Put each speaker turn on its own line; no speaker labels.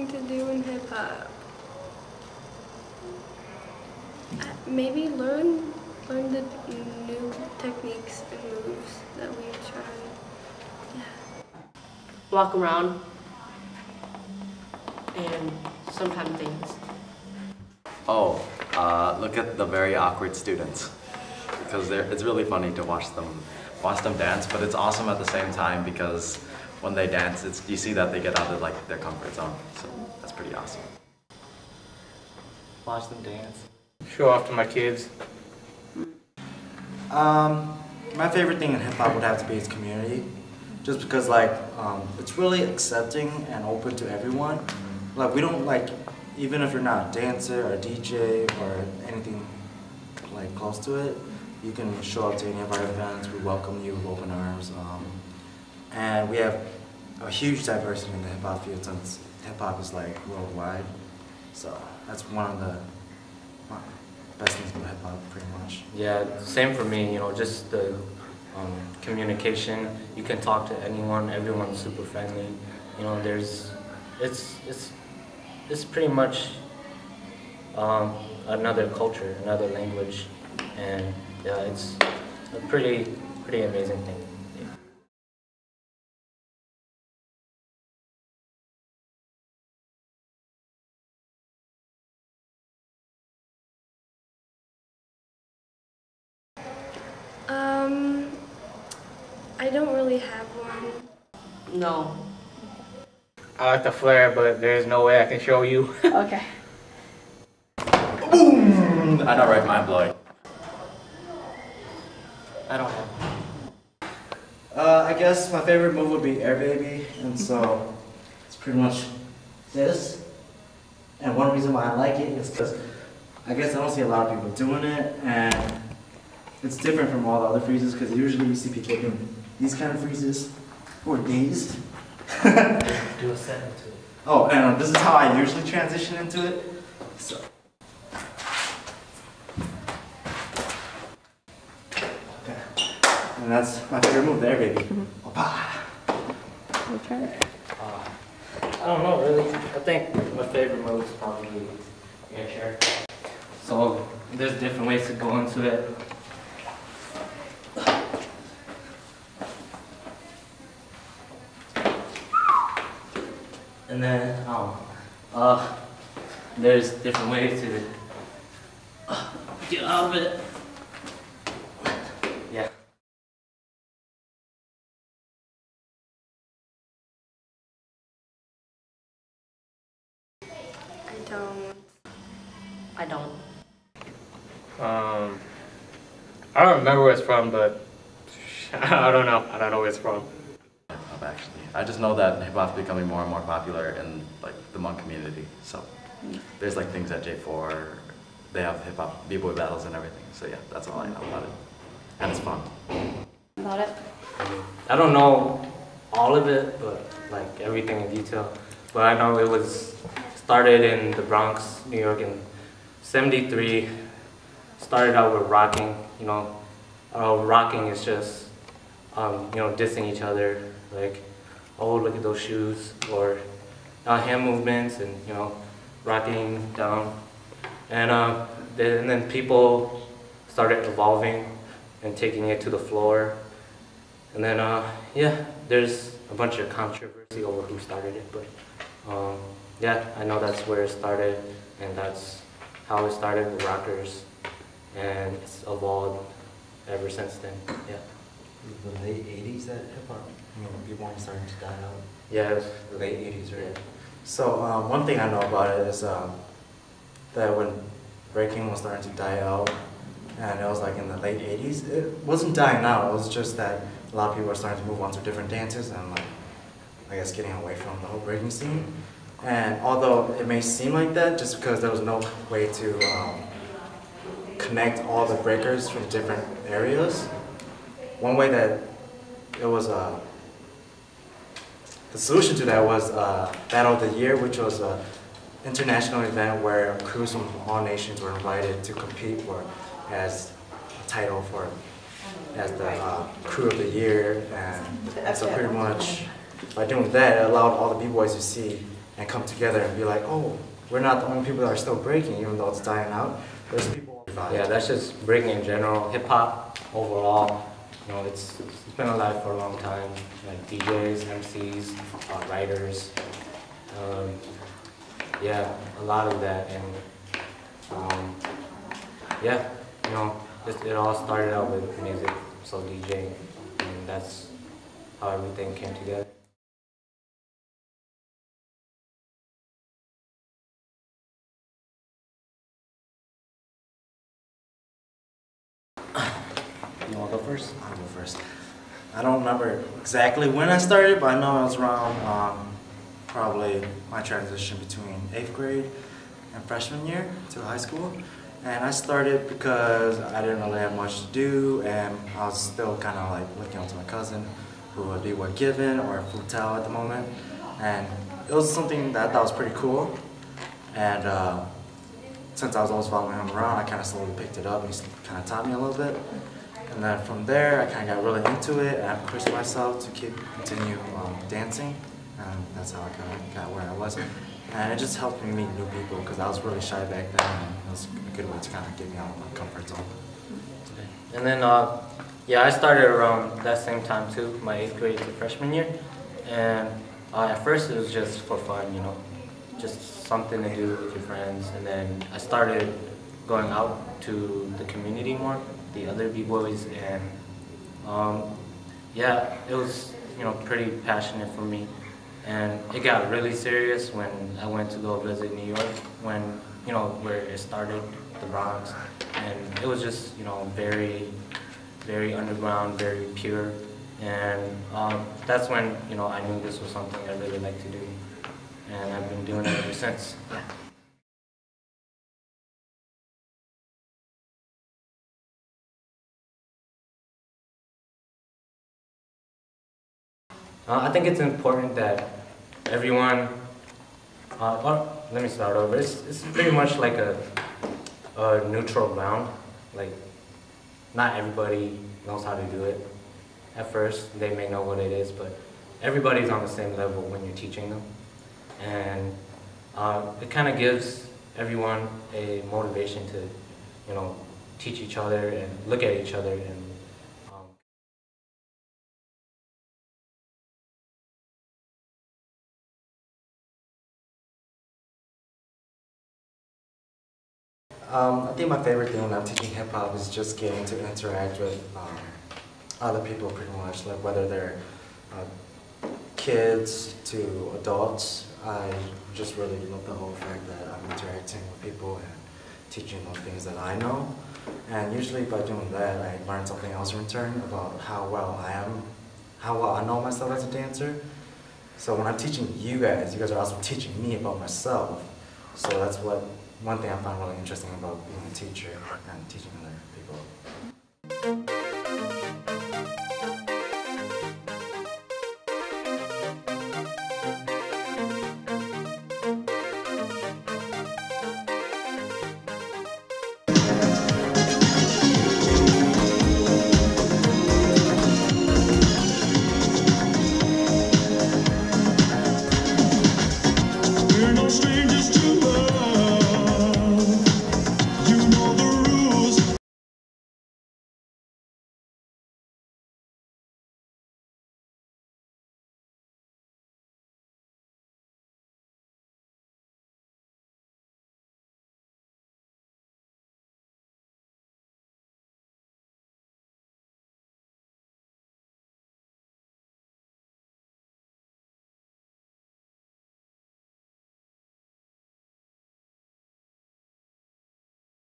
thing to do in hip hop? Maybe learn the new techniques and moves that we've tried. Yeah.
Walk around and sometimes dance.
Oh, look at the very awkward students, because it's really funny to watch them dance, but it's awesome at the same time because when they dance, you see that they get out of their comfort zone. So that's pretty awesome.
Watch them dance.
Show off to my kids.
My favorite thing in hip hop would have to be its community, just because it's really accepting and open to everyone. Like we don't even if you're not a dancer or a DJ or anything close to it, you can show up to any of our events. We welcome you with open arms, and we have a huge diversity in the hip hop field since hip hop is worldwide. So that's one of the best things about hip hop, pretty much.
Yeah, same for me. Just the communication. You can talk to anyone. Everyone's super friendly. It's pretty much another culture, another language, and yeah, it's a pretty amazing thing.
I don't really have one.
No.
I like the flare, but there's no way I can show you.
Okay.
Boom! I know, right? Mind blowing.
I don't have.
I guess my favorite move would be Air Baby, and so it's pretty much this. And one reason why I like it is because I guess I don't see a lot of people doing it, and it's different from all the other freezes because usually you see people doing these kind of freezes who are dazed.
Do a set into it.
Oh, and this is how I usually transition into it. So. Okay. And that's my favorite move there, baby. Opa.
Your turn.
I don't know, really. I think my favorite move is probably air chair. So there's different ways to go into it. And then, there's different ways to get out of it. Yeah.
I don't.
I don't remember where it's from, but I don't know. I don't know where it's from.
Actually, I just know that hip hop's becoming more and more popular in the Hmong community. So there's things at J4. They have hip hop b-boy battles and everything. So yeah, that's all I know about it, and it's fun.
About it?
I don't know all of it, but everything in detail. But I know it was started in the Bronx, New York in '73. Started out with rocking. Rocking is just dissing each other. Oh, look at those shoes, or hand movements, and rocking down, and then people started evolving and taking it to the floor, and then yeah, there's a bunch of controversy over who started it, but yeah, I know that's where it started, and that's how it started with rockers, and it's evolved ever since then. Yeah.
The late 80s that hip hop, people starting to die out.
Yeah, it was
The late 80s, right? So one thing I know about it is that when breaking was starting to die out, and it was in the late 80s, it wasn't dying out, it was just that a lot of people were starting to move on to different dances and I guess getting away from the whole breaking scene. And although it may seem like that, just because there was no way to connect all the breakers from different areas, one way that it was, the solution to that was Battle of the Year, which was an international event where crews from all nations were invited to compete as a title as the crew of the year. And so pretty much by doing that, it allowed all the b-boys to see and come together and be like, oh, we're not the only people that are still breaking, even though it's dying out. There's people.
Yeah, that's just breaking in general. Hip hop overall, you know, it's been alive for a long time. Like DJs, MCs, writers, yeah, a lot of that. And yeah, you know, it all started out with music, so DJing, and that's how everything came together.
You want to go first? I'll go first. I don't remember exactly when I started, but I know it was around probably my transition between 8th grade and freshman year to high school. And I started because I didn't really have much to do, and I was still kind of like looking up to my cousin, who would be what Given or Futal at the moment. And it was something that I thought was pretty cool. And since I was always following him around, I kind of slowly picked it up, and he kind of taught me a little bit. And then from there, I kind of got really into it, and I pushed myself to continue dancing. And that's how I kind of got where I was. And it just helped me meet new people, because I was really shy back then, and it was a good way to kind of get me out of my comfort zone.
And then, yeah, I started around that same time too, my 8th grade to freshman year. And at first it was just for fun, you know, just something to do with your friends. And then I started going out to the community more, the other B-boys, and yeah, it was, you know, pretty passionate for me. And it got really serious when I went to go visit New York, when, you know, where it started, the Bronx. And it was just, you know, very, very underground, very pure. And that's when, you know, I knew this was something I really liked to do. And I've been doing it ever since. Yeah. I think it's important that everyone, well, let me start over. It's pretty much like a neutral ground. Like, not everybody knows how to do it. At first, they may know what it is, but everybody's on the same level when you're teaching them. And it kind of gives everyone a motivation to, you know, teach each other and look at each other and
I think my favorite thing when I'm teaching hip hop is just getting to interact with other people, pretty much, like whether they're kids to adults. I just really love the whole fact that I'm interacting with people and teaching them things that I know. And usually by doing that, I learn something else in return about how well I know myself as a dancer. So when I'm teaching you guys are also teaching me about myself. So that's one thing I find really interesting about being a teacher and teaching other people.